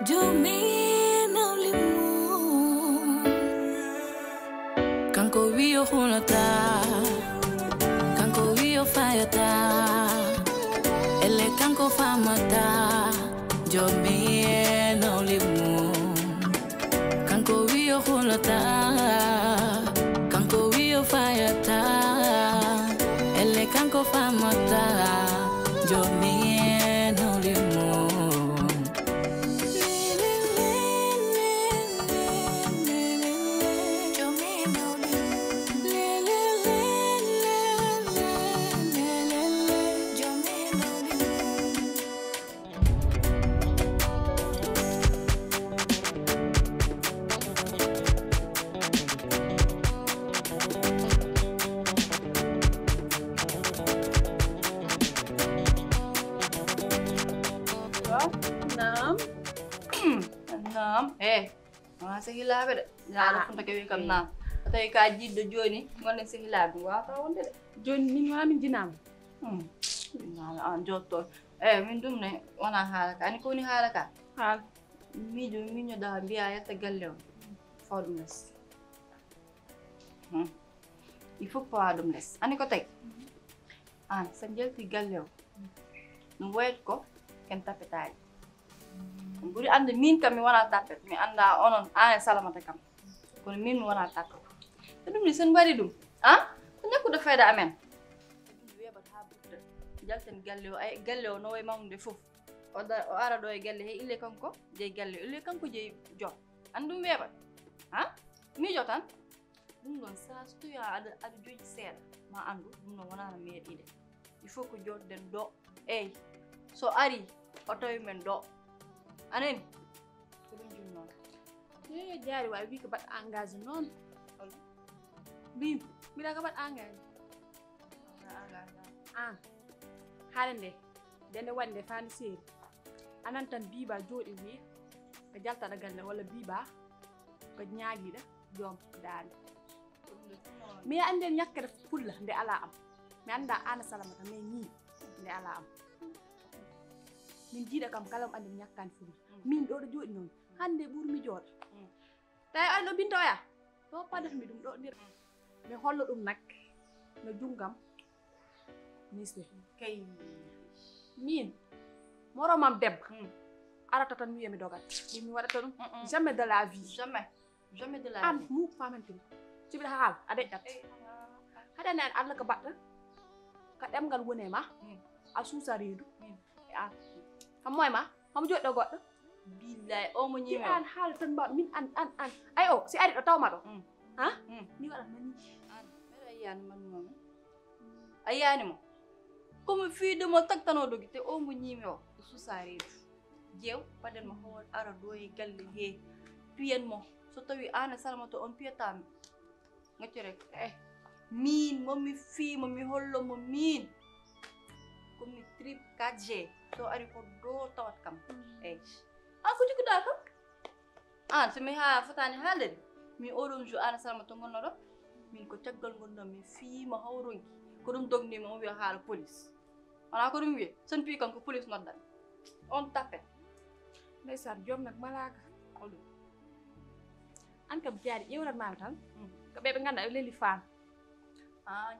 Jomina ulimu Kanko wio hulata Kanko wio fayata Ele kanko famata Jomina ulimu Kanko wio hulata Kanko wio fayata Ele kanko famata Jomina ulimu Sehilaɓe de yaala funta kewi kam nam tawi ka jiddo joni gonen sehilaɓe wata wonde de joni min wona min jinama jinama an jotto min ɗum ne wona haala ka ani kowoni haala ka haal miñoɗa mbiya yetta galle o fawa ɗum less il faut fawa ɗum less ani ko tagi an sa jelti galle o ɗum woyat ko ken tapetaji ɓuri ande min kam mi wona tapet mi anda onon an salamata kam kono min mi wona tapet te ɗum ni sen mbaɗi ɗum ko ñakkude fayda amen ɗum weeɓat ha ɓurda jalten galle o ay galle o no way mawnude fof o ara ɗo e galle he ille kanko jeyi galle o ille kanko jeyi joom an ɗum weeɓat miijo tan ɗum ɗon sa so tawi aɗa joƴi seeɗa ma andu ɗum ɗon wonano meeɗiɗe il faut ko joɗɗen ɗo eyyi so ari o tawi men ɗo anani ko ɗum junnoon jaari wawi wi ko mbaɗ engagé noon mbimi mbiɗa ko mbaɗ engagé an haade nde nde waɗi nde fandi seeri anan tan biba jooɗi wi ko jaltaɗa galle walla biba ko ñaaguiɗa joom daande mi ande ñakkere pulla nde ala am mi anda ana salamata mais ni nde ala am min jiiɗa kam kala mo andi mi ñakkani fulla min ɗo ɗo jooɗi noon hande ɓurmi jooɗo tawi an ɗo binta oya ɗo padatmi ɗum ɗo ndir mi hollo ɗum nak no junggam misde kay min moromam debbo arata tan wiyami dogat ɗum mi waɗata ɗum jamais de la vie jamais de la an vie mu famantini sibiɗa haal a deƴƴat haɗani an allah ko baɗɗa ko ɗemgal woni e ma a suusa reedu e an kam moye ma hamo jooɗi ɗo goɗɗo billahi o mo ñimi an haala tan mbaɗo min an ay o si ari ɗo tawma ɗo ni waɗat mani an mbeɗa yiyani mannumami a yiyanimo komi fiidemo tagtano dogi te o mo ñimi o suusa reedu jeew paden mo howon ara ɗo e galle he piyen mo so tawi an e salamata on piyatami ŋaccere min momi fiimo mi hollomo min komi trip 4G so ari ko do tawat kam eyyi an ko jogguɗa kam an somi ha fotani haalde mi oɗon jour an salamata gonno ɗo min ko caggal gonɗon mi fiimo hawronki ko ɗum dognima o wiya haala police wona ko ɗum wiye son pi kanko police noddan on tapet ndeysan joom nak malaka oɗum an kam jaari ƴewranmami tan ko ɓeɓe ganduɗa ɓe leeli fan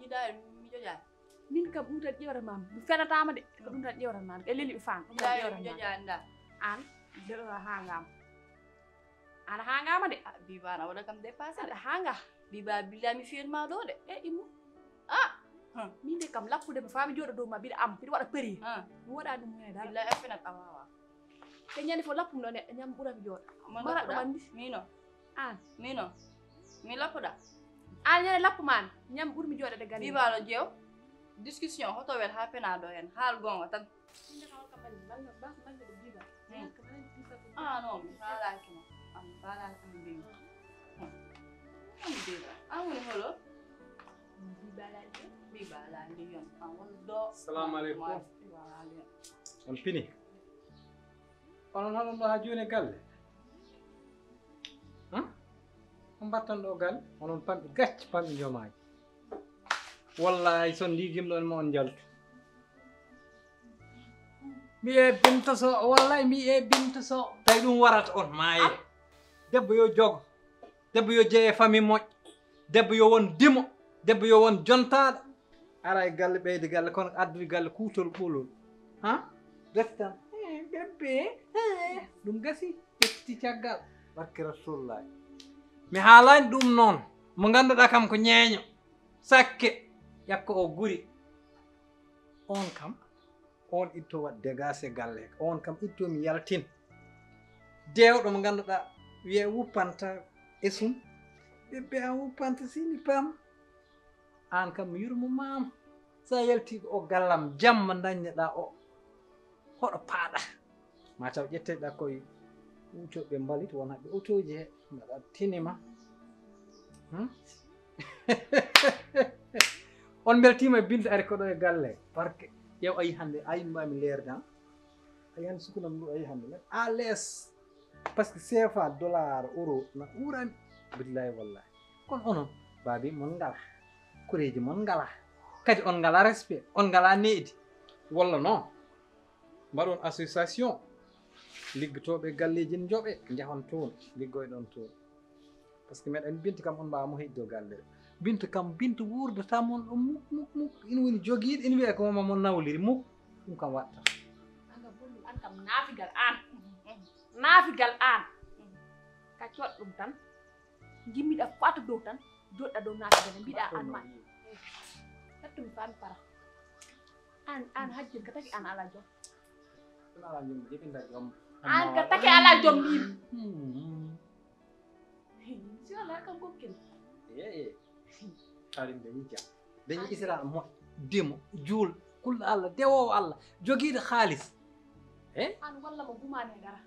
jiɗari mi joƴani min kam ɗum tan ƴewranmami mi fenatama de ko ɗum tan ƴewranmami ɓe leeli ɓe fan ɗum tan jiɗari mi joƴani da an ndeɗo hangama an hangama de biba na waɗa kam dépassé aɗa hanga biba billa mi fiyatma ɗo de e immu min de kam lappude mi fami jooɗo dow ma mbiɗa am mbiɗa waɗa përi mi waɗa ɗum hene dal billahi affinat a wawa te ñande fof lappum ɗo neɗɗo ñam ɓurami jooɗo mara ɗo wandi mino an mino mi lappuɗa an ñande lappumani ñam ɓurmi jooɗode galle bibano jeew discussion hoto wel ha pena ɗo hen haal gonga tan non mi falakimo am falaki mi mbimi am biba an woni holo bibalandi yon an won do assalamu aleykum on pini onon hoɗon ɗo ha joni galle on mbattan ɗo galle onon pamɓe gacce pamɓe jomaji wallahi son ligim ɗon ma on jaltu mi e Binta so wallahi mi e Binta so tawi ɗum warata on maaye debbo yo jogo debbo yo jeeye famille moƴƴo debbo yo won dimo debbo yo won jontaɗo ara e galle ɓeyde galle kono addude galle kuutol ɓolol ha resti tan bébé ɗum gasi ƴettiti caggal barke rasulullahi mi haalani ɗum noon mo ganduɗa kam ko ñeeño sakke yakko o guri on kam on itto wat dégagé galle on kam itto mi yaltin dewɗo mo ganduɗa wiye wuppanta esum bébé an wuppanta sini pam an kam mi yurmomama sa yalti o gallam jamma dañneɗa o hoɗo paaɗa mataw ƴetteɗa koye utoɓe mbalit wona ɓe otoji he mbaɗa tinima on beltima e Binta ari koɗo e galle par que ƴew ayi hande ayi mbami leerde ayi hande sukunam ndu ayi hande men à l'aise par ce que CFA dollar euro na ɓuurani billahi wallahi kono onon baabi mon ngala koreji mon ngala kadi on ngala respect on ngala needi walla non mbaɗon association liggotoɓe galleji ne jooɓe jahon toon liggoyɗon toon par ce que meɗen Binta kam on mbawamo heƴdo galle Binta kam Binta wurdata mon ɗo muk ina woni joguiɗo ina wiya ko mama mon nawliri muk ɗum kam watta an kam naafigal an ka coɗ ɗum tan gimmiɗa fata dow tan joɗɗa dow naafigal mbiɗa an ma hattumi fami para an hajjin ka taki an ala jom ala jom jeɓinta jom an ka taki ala jom mbimi si ala kam kokkin arin dañi jam dañi israel mo demo juul kulɗo Allah dewowo Allah joguiɗo haalis an walla mo gumani hay dara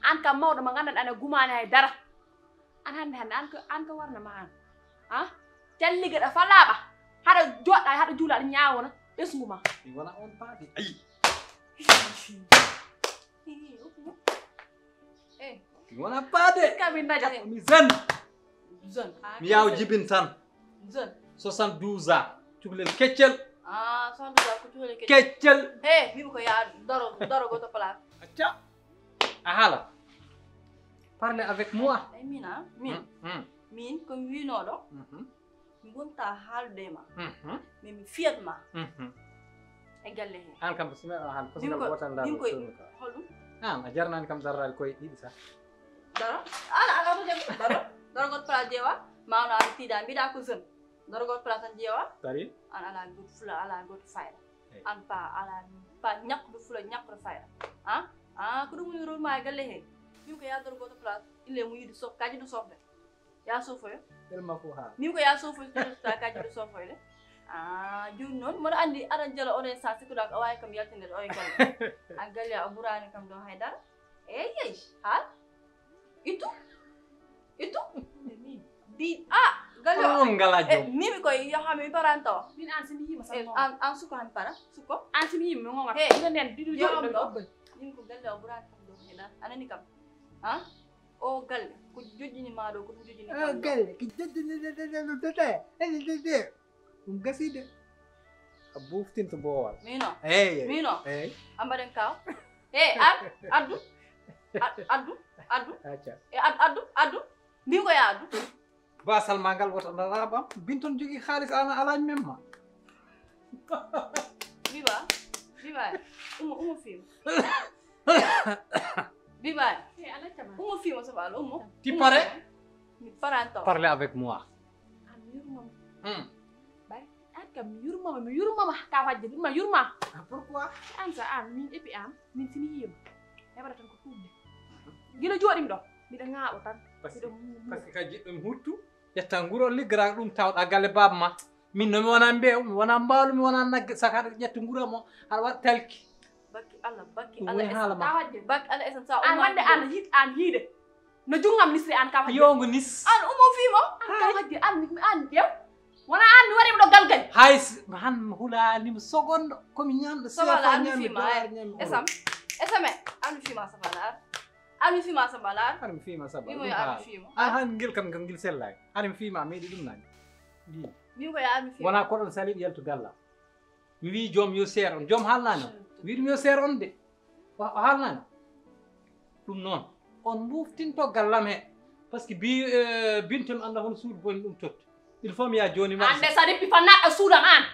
an kam mawɗo mo gandanɗa ane gumani hay dara an hande an ko warnama an ha calligaɗa fa laaɓa haɗa joɗɗa haɗa juula aɗa ñawona ɓesgu ma mi wona on paaɗi ayi mi wona paade kami naja mi zen jeune mi yaw jibin tan jeune 72 ans cukalel keccel 72 ans ko cukalel keccel mimi ko ya daro goto place acca a haala parlez avec moi min komi winoɗo mi gonta haalde ma mais mi fiyat ma e galle he an kam so meɗa haal kosgal wotal dal holɗum an a jarnani kam darrade koye ɗiɗi sa daro ala to jaɓi daro goto place ƴeewa mawno an tiiɗa mbiɗa ko jeune daro goto place tan ƴeewa tari an ala goto fula ala goto fayda an pa ñakkude fula ñakkude fayda ko ɗum woni rôle ma e galle he min ko ya daro goto place ille mo yiide sof kaji ɗo sofde ya sofoyo telma fo haala min ko ya sofoyo ta kaji ɗo sofoyde joni noon mboɗo andi aɗa jala oɗo sa sikkuɗa ko wawi kam yaltinde ɗo e galle a galle a ɓurani kam ɗo haydara yeyi haal ittu galle on ngala jom mimi koye yahami paran tawa min an simi yima sa an suko han para suko an simi yima mi gongata ina nen diɗo joɗi ɗo min ko galle o ɓurani kam ɗo haydara anani kam o galle ko joƴƴini ma ɗo ko ɗum joƴƴini kam galle ko joƴƴini ɗum gaside a boftinto boowal mino eyyi mino eyyi a mbaɗen kaw addu acca addu mbin ko ya addu basal ma ngal woto daraɓam Binton jogui haalis ana alaji memma biba umo film biba umo film so balo umo ti pare mi paranto parlez avec moi an yurmama bay an kam mi yurmama ka wajje ma yurma pourquoi an sa an min epi am min simi yima heɓata tan ko tuubde guila jooɗimi ɗo mbiɗa ŋaaɓo tan par ce que ka jiɗɗomi huttu ƴetta nguro liggoraka ɗum tawɗa galle baba ma min nomi wona mbeew mi wona mbaalu mi wona nagge saka aɗa ƴetta nguro mo aɗa waɗa talki bakki Allah ka wajje bakki Allah esen sa an wande an yiide no junggam nisri an ka wajje yongo nis an umo fimo an ka wajje an ƴew wona an mi waɗima ɗo galgal hay han hulanima seconde komi ñamɗo sabala ñami esam esame an fima sabala an fima sabala an fima sabala mi an fima han gel kam gel sellaki an fima meɗi ɗum nani mi ko ya an fima wona koɗon saliɓe yaltu galla mi wi joom yo seer on joom haalnani wiɗumi yo seer on de o haalnani ɗum noon on muftinto gallam he par ce que binto mi anda hono suudu boni ɗum totta il faut mi yaha joni ma ande sa rippi fa naɗɗo suudam an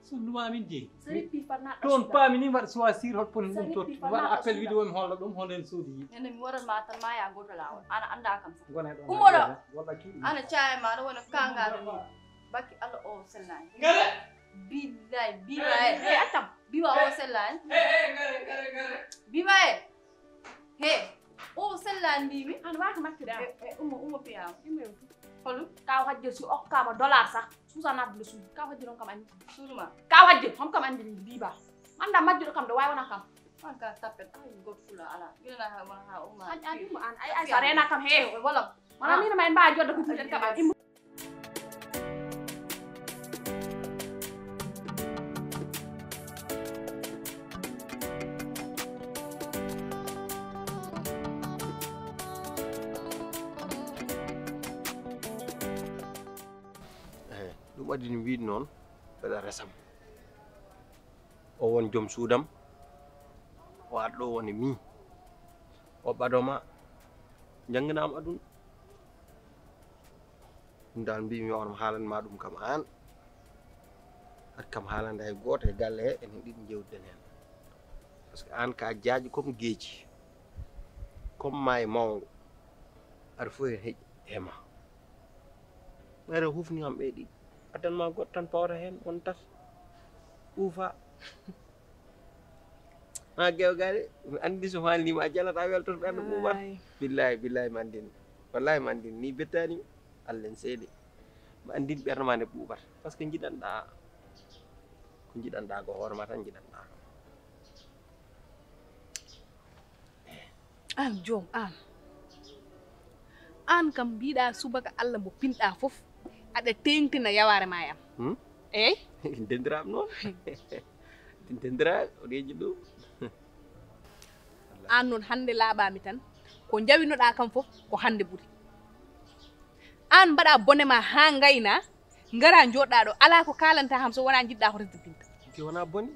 suuduma min jeeyi sa rippi fa naɗɗo toon paami ni mbaɗa suwa sir hol poni ɗum Sa totta rippi fa mi waɗa naɗɗo appel suuda. vidéo mi holla ɗum hono en suudi yi nene mi waɗanma tan ma ya goto lawol ana anda kam sa gona ɗo Umoɗo. walla kiɗum ana caye ma ɗo wona kangaɗo ni bakki Allah o sellani ngare billahi bima e attam bima o sellani bima e he o sellani mbimi an wata makkiɗa ummo piyama holu kaw hajjel si okkama dollar sax suusanadde suudu kaw hajjel on kam andi suuduma kaw hajjel hom kam andi biba anda majjuɗo kam ɗo wawi wona kam anka tappet ay goto fula ala ginana ha wona ha umma an immo an ay sa rena kam he wala mana mina ma en mbawi jodde ko tuɗen kam an immo ɗum waɗi no wiide noon mbeɗa resam o won joom suudam o aɗa ɗo woni mi o ɓaɗoma jangganama aduna ɗum dal mbimi on haalanma ɗum kam an hat kam haalande hay goto e galle he enen ɗiɗi jewtiden hen par ce que an ka jaaƴi comme gueeji comme maayo mawgo aɗa fof hen heeƴi ema ɓayre hufni kam ɓe ɗiɗi addanma goɗɗo tan pawta hen won tas uufa ma gewgade mi andi so haalnima a jalata weltoto ɓerde ɓuuɓat billahi billahi mi andini wallahi mi andini ni bettanimi allah en seeɗi mi andini ɓerde ma nde ɓuuɓat par ce que jiɗanɗa ko jiɗanɗa ko hoorema tan jiɗanɗa an joom an kam mbiɗa subaka Allah mo pinɗa fof aɗa tengtina yaware ma yam eyyi dendiraɓe noon dendiraɓe oɗeji ɗum an noon hande laaɓami tan ko jawinoɗa kam fof ko hande ɓuuri an mbaɗa bone ma ha gayna gara joɗɗa ɗo ala ko kalanta kam so wona jiɗɗa ko resde binta ki wona boni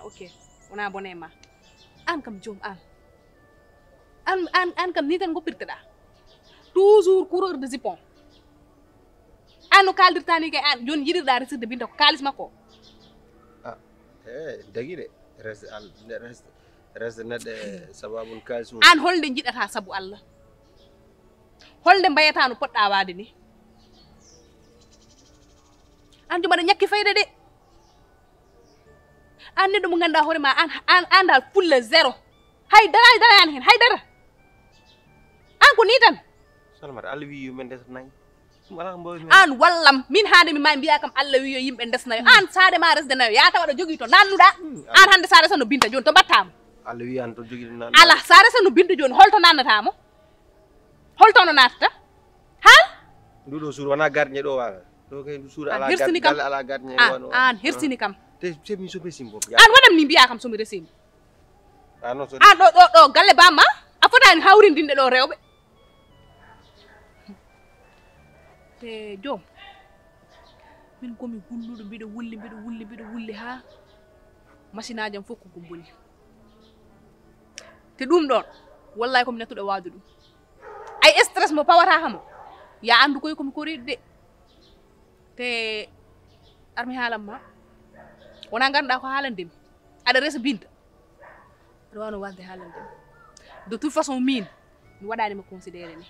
ok wona bone ma an kam joom an kam ni tan goppirteɗa toujours coureur de jupon an no kaldirtani kay an joni jiɗirɗa resirde binta ko kalis makko dagui de resde neɗɗo sababun kalis mum an holde jiɗata saabu Allah holde mbayata no poɗɗa wade ni an jom aɗa ñakki fayde de an neɗɗo mo ganduɗa hoorema an dal fulla zéro darani hen haydara an ko ni tan salmata Allah wi yumen ndesata nayyi ɗum ala ko mbawmi an wallam min hande mi ma mbiya kam Allah wi yo yimɓe desnayo an saade ma resde nayo ya tawa ɗo jogui to nannuɗa an hande sa resa no binta joni to mbattamo Allah wi an to jogui nan ala sa resa no binta joni holto nannatamo holtono natata hal nduɗo suur wona gardien ɗo waga ɗo kay suur ala hirsini kam ala gardien an hirsini kam te semi so besim bof an waɗam ni mbiya kam somi resimi non so an ɗo galle bamma a fotani hawrindinde ɗo rewɓe te joom min komi gulluɗo mbiɗo wulli ha machine ajam fof ko gumbuli te ɗum ɗon wallahi komi nettuɗo wawde ɗum ay stress mo pawata hamo ya andu koye komi koriɗo de te armi haalanma wona ganduɗa ko haalandemi aɗa resa binta aɗa wawno wasde haalandemi de toute façon min mi waɗanima considéré ni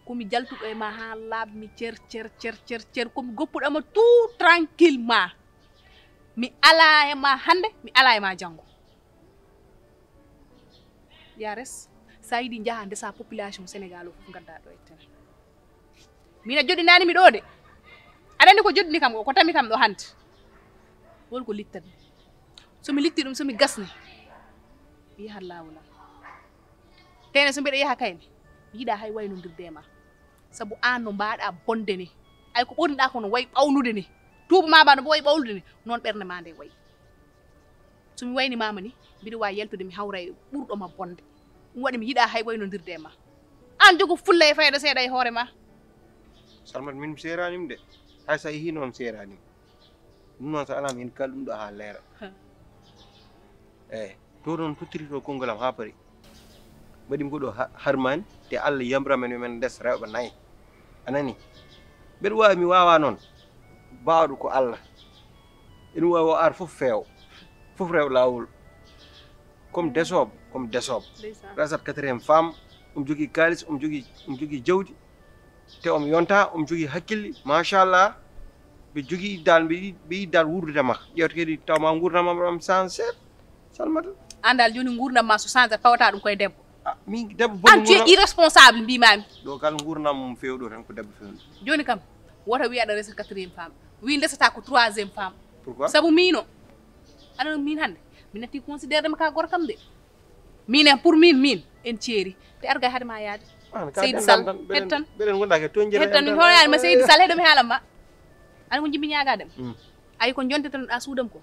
komi jaltuɗo e ma ha laaɓmi cer komi goppuɗama tout tranquillement mi ala e ma hande mi ala e ma janggo ya res sa yiiɗi jaaha ndesa population sénégal o fof gadda ɗo e tere mina joɗinanimi ɗo de aɗa andi ko joɗini kam ko tami kam ɗo hande won ko littatmi somi litti ɗum somi gasni mi yahat lawolal tene so mbiɗa yaha kayne mi yiiɗa hay waynodirde e ma saabu an no mbaɗa bonde ni ay ko ɓurniɗa kono wayi ɓawnude ni tuuba ma no wayi ɓawnude ni noon ɓerde ma nde wayi somi waynimama ni mbiɗa wawi yaltude mi hawra e ɓurɗoma bonde ɗum waɗi mi yiiɗa hay waynodirde e ma an jogo fulla e fayda seeɗa e hoore ma salmat min mi seranima de hay sa yeehi noon seranima ɗum noon so ala min kal ɗum ɗo ha leera eyyi to noon tottirito kongolam ha paari mbaɗi mboɗo harmani te Allah yamramen men des rewɓe 4 anani mbeɗa wawi mi wawa noon bawɗo ko Allah ina wawi o ar fof feew fof rew lawol comme desoɓe rasat 4e femme jogui kalis jogui jawdi te yonta jogui hakkille machallah ɓe jogui dal ɓe yiɗi wurde makko ƴewta kadi tawma gurdam am changé salmata andal joni gurdam ma so changé fawata ɗum koye debbo min debbo an tu es irresponsable mbimami ɗo kala gurdam mum fewɗo tan ko debbo fewɗo joni kam woto wi aɗa resa 4e femme wi desata ko 3e femme pourquoi sabu mino aɗa min hande mi natti considére dema ka gorkam de min pour min en ceeri te arga haade ma yaade Seydou Sall hettan ɓeɗen gondake toon jere hettan hono yaade ma Seydou Sall heɗomi haalama ana ko jimmi ñaaga dem ayi ko jontitanoɗa suudam ko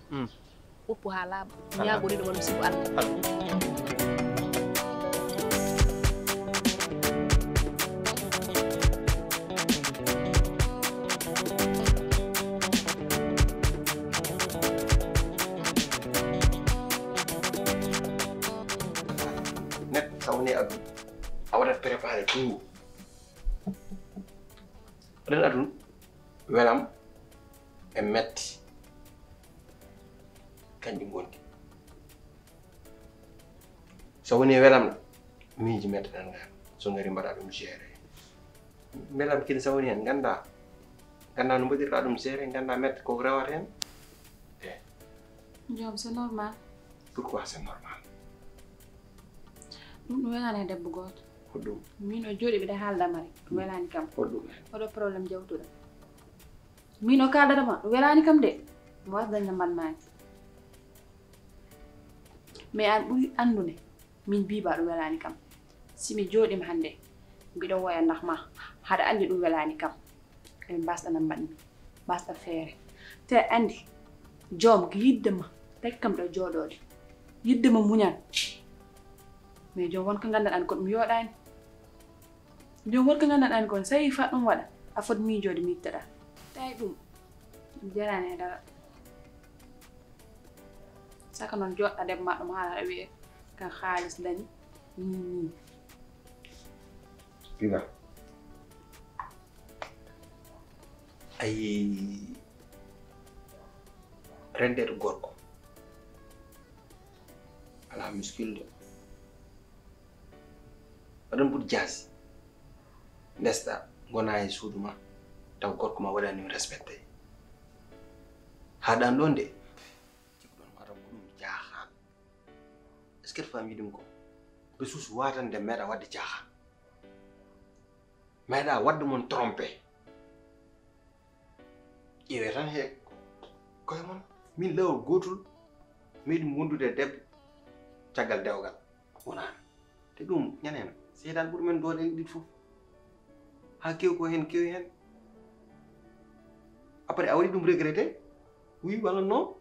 woppu ha laaɓa ñaagoriɗo wonmi sibo Allah sawni adun a waɗat préparé tout oɗen adun welam e metti kanƴi gondi so woni welam miiji metteɗen ngan so ngari mbaɗa ɗum géré belam kini sawni hen ganda no mbaɗirɗa ɗum géré ganda mette koko rewata hen Jom, c'est normal. Pourquoi c'est normal? Ɗum welani debbo goto. Ko ɗum? Min o jooɗi ɓeɗa haaldama rek ɗum welani kam. Ko ɗum? Oɗo probléme jawtuɗo. Min o kaldatama ɗum welani kam de. Mi wasdañno mbanmaki. Mais an ɓuri andude min biba ɗum welani kam. Simi jooɗima hande mbiɗo woya ndahma haɗa andi ɗum welani kam. Eɓe mbasɗana mbanmi. Mbasɗa feere. Te andi joom ko yiddema tagi kam ɗo jooɗode. Yiddema muñan. Mais jom wonko gandanɗan ko ɗum yooɗani. Jom wonko gandanɗan ko so yi fa ɗum waɗa a foti miijode mitteɗa. Tawi ɗum ɗum jarani e dara. Saka noon joɗɗa debbo ma ɗum haala aɗa wiye kan haalis dañi ni. Viva. Ayi rendeɗo gorko ala muskilde waɗan ɓuuri jaasi ndesɗa gona e suudu ma taw gorko ma waɗani respecté haɗan ɗon de jikɗon waɗan ko ɗum jaahan est ce que fami ɗum ko ɓe suusu watande meeɗa wadde jaahan meeɗa wadde mon trompé ƴeewe tan he koye mon min lawol gotol meeɗi wondude debbo caggal dewgal wonani te ɗum ñanen seedan ɓuuri men doole ɗiɗi fof ha kew ko hen kewi hen après a waɗi ɗum regretté oui walla non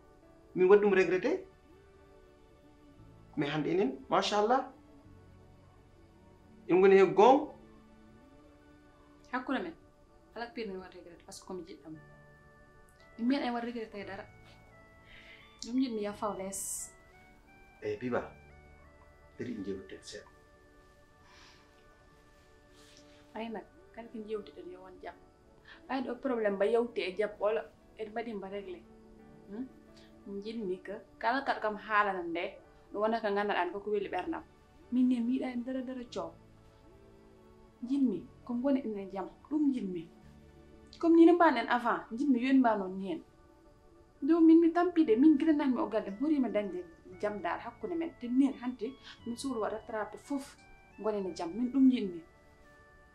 min waɗi ɗum regretté mais hande enen machallah en goni he gonga hakkude men ala ko pirmi wat regretté par ce que komi jiɗɗam mi meeɗa wat regretté dara ɗum jiɗmi yafaw less eyyi Biba dari jewte seeɗa ay nak kala ko jewtiɗen yo won jaam ɓay ɗo probléme mba yewti e jaɓɓolo eɗe mbaɗi mba réglé min jiɗmi que kala kaɗa kam haalana nde ɗum wona ko gandanɗan koko weeli ɓernam min ne mi yiɗani dara coow jiɗmi ko goni ene jaam ɗum jiɗmi comme ni no mbaɗen avant jiɗmi yoni mba noon ni hen do min mi tampide min gidanatmi o galle horima dañde jam dal hakkude men te nin hanti min suudu waɗa rattrape fof gonene jam min ɗum jiɗmi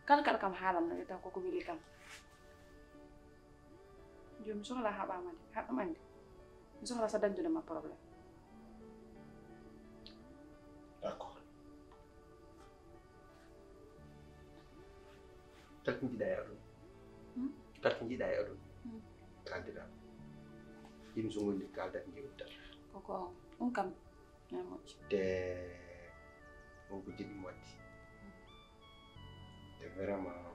kala kaɗa kam haalanno yo taw koko weeli kam joni mi sohla haɓama de haɗɗum andi mi sohla sa dañdudema probléme d'accord taki jiɗa e aduna taki jiɗa e aduna kaldira yimɓe so gondi kaldat jewtata koko ɗum kam ne moƴƴi te wonko jiɗmi waddi te vraiment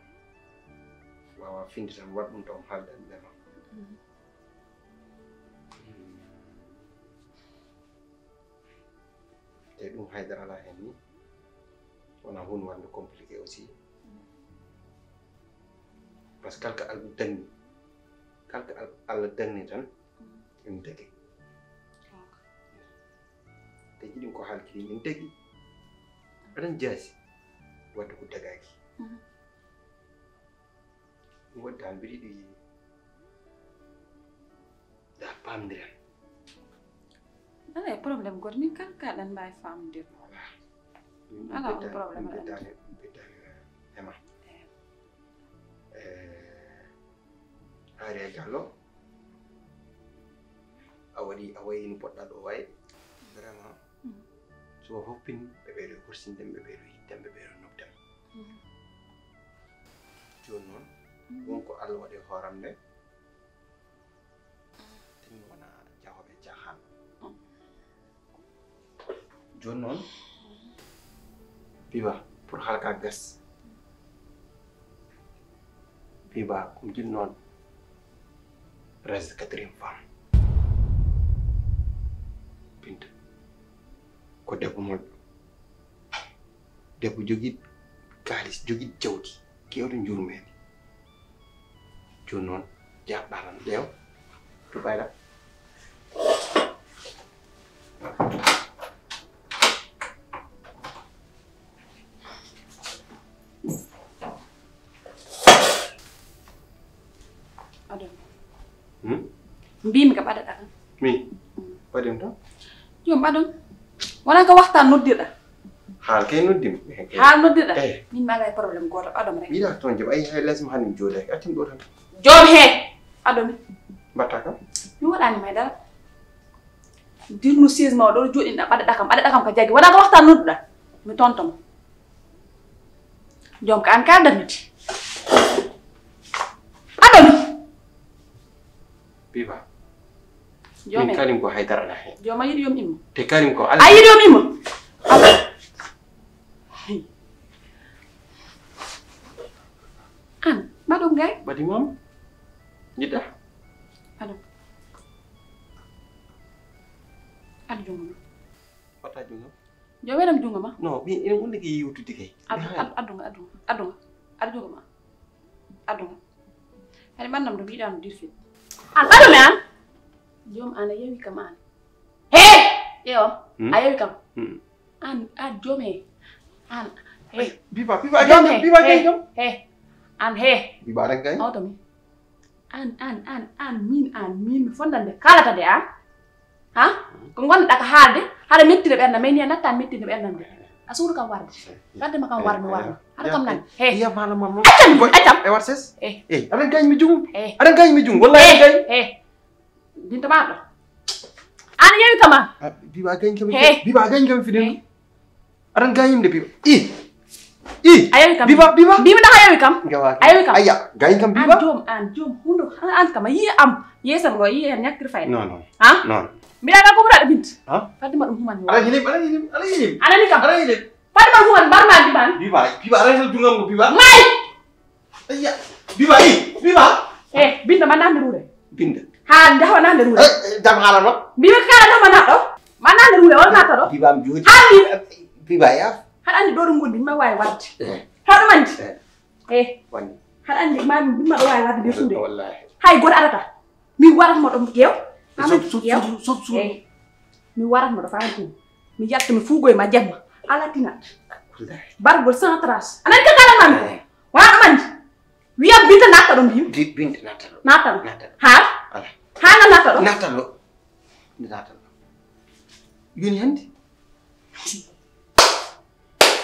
wawa finde tan waɗ ɗum taw haaldan ndema te ɗum haydara ala hen ni wona hunde wande compliqué aussi par ce que kalka Allah danni tan en dagi te jiɗin ko haalkiri en dagi aɗan jaasi wadde ko dagaki ɗum wadde han mbiɗa yiɗi da pamdiran ala problème goto min kan kaɗan mbawi famdir ala on probléme beddani ema Ari Gallo a wayi no poɗɗa ɗo wayi vraiment so hoppin ɓe ɓeyɗo horsindem ɓe ɓeyɗo yiddem ɓe ɓeyɗo nobdem joni noon wonko Allah waɗi hooram nde temi wona jahoɓe jahan joni noon Biba pour halka gas Biba ko jiɗi noon reste quatrième femme Binta ko debbo moƴƴo debbo jogii kaalis jogii jawdi kewɗo jurmeede joni noon jaɓɓaran ƴeew to ɓayɗa mbimi ka ɓaɗaɗa kan mi waɗim tan jom ɓaɗon wona ko waxtan noddirɗa haal kay noddim haal noddirɗa min mi ala e probléme goto ɓaɗom rek yiɗa toon jom ayi hay lesma hannde mi joodaki attim ɗo tan jom he aɗomi mbatta kam mi waɗani may dara dirnu siège ma ɗo joɗinɗa ɓaɗaɗa kam ko jaggi wona ko waxtan nodduɗa mi tontoma jom ko an kaldamiti aɗomi Biba jom min kalim ko haydara ala hen jom a yiɗi yom immo te kalim ko a yiɗi yom immo an mbaɗum gay baɗi mam jiɗɗa aɗum aɗa jungo ma watta jungo jom weɗam jungo ma non mi enen wonde ko yiwtude kay aɗa jungo ma aɗuma haɗi ɓannam ɗum yiɗano dirfit an ɓaɗume an jom an a yewi kam an he ƴewam a yewi kam an jom he an he Biba he he an he Biba aɗa gay awtomi an min mi fondande kalata de an ha ko gonɗa ko haalde haɗa mettire ɓerdam mais ni a natta mettinde ɓerdam de a suudu kam warde gaddema kam war mi warma haɗa kam nani he iya malam mam accam e wat ses he aɗa gañ mi jungum he aɗa gañ mi jungum wallahi aɗa gañ he binta ma ɗo an yewi kam an Biba gañ kam Hey. Biba gañ kam fidel aɗa gañimde Biba a yewi kam Biba mbimi ɗaka yewi kam gawa a yewi kam aya gañ kam Biba an jom hundo an kam a yi am yesam ngo yi hen ñakkir fayda non ha non mbiɗa ka ko ɓuraɗo binta ha faddima ɗum humani aɗa hilim anani kam aɗa hilim faddima ɗum humani mbarmadi man Biba aɗa hel jungam ko Biba may aya Biba Biba e binta ma nande ruure Binta ha nde hawa nande ruure jam haalano mbimi kala ɗo ma naɗɗo ma nande ruure won natta ɗo Biba mi joodi haalni Biba ya haɗa andi ɗo ɗo gondi mima wawi wadde haɗo mandi e wani haɗa andi mima ɗo wawi wadde nder suude wallahi hay goto arata mi waratmo ɗo ƴeew sob eyi mi waratmo ɗo fawantini mi yalta mi fuugoye ma jemma ala tinat bargol sans trace anani ka kalanmami wona ɗo mandi wiyam binta natta ɗo mbiyim Binta natta ɗo natta ɗo natta ɗo ha ala hanga natta ɗo natta ɗo yoni hande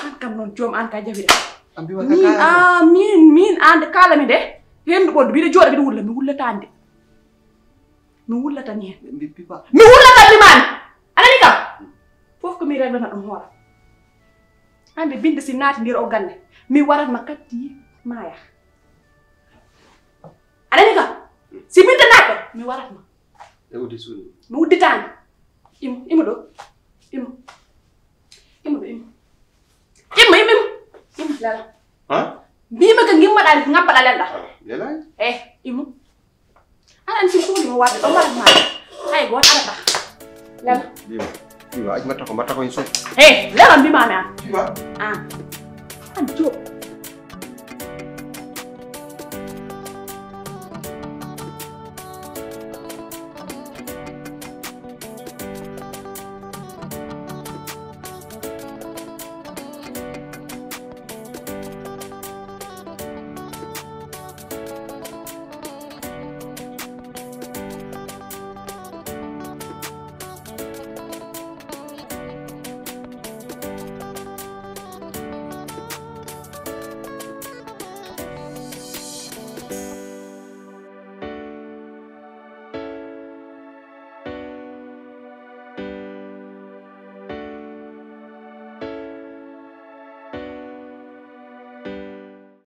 an kam noon joom an ka jafiɗa am Biba min ande kalami de hendu ɓoddo mbiɗa jooɗa mbiɗa wulla mi wullatande mi wullatani hen Biba mi wullatandi mani anani kam fof ko mi reglana ɗum hoora hande binde si naati nder o galle mi waratma katti maya anani kam si binde naatɗo mi waratma e udi suudu mi udditani imo ɗo imo lala ha mbima ko gimmaɗani ko ngappaɗa lelɗa lela imo aɗa andi si fuudima wadde ɗo waratma hay goto aɗaɗa lala Biba Biba aj ma taxo ñu so Hey, lewan bi ma am. Biba Ah. An Diop.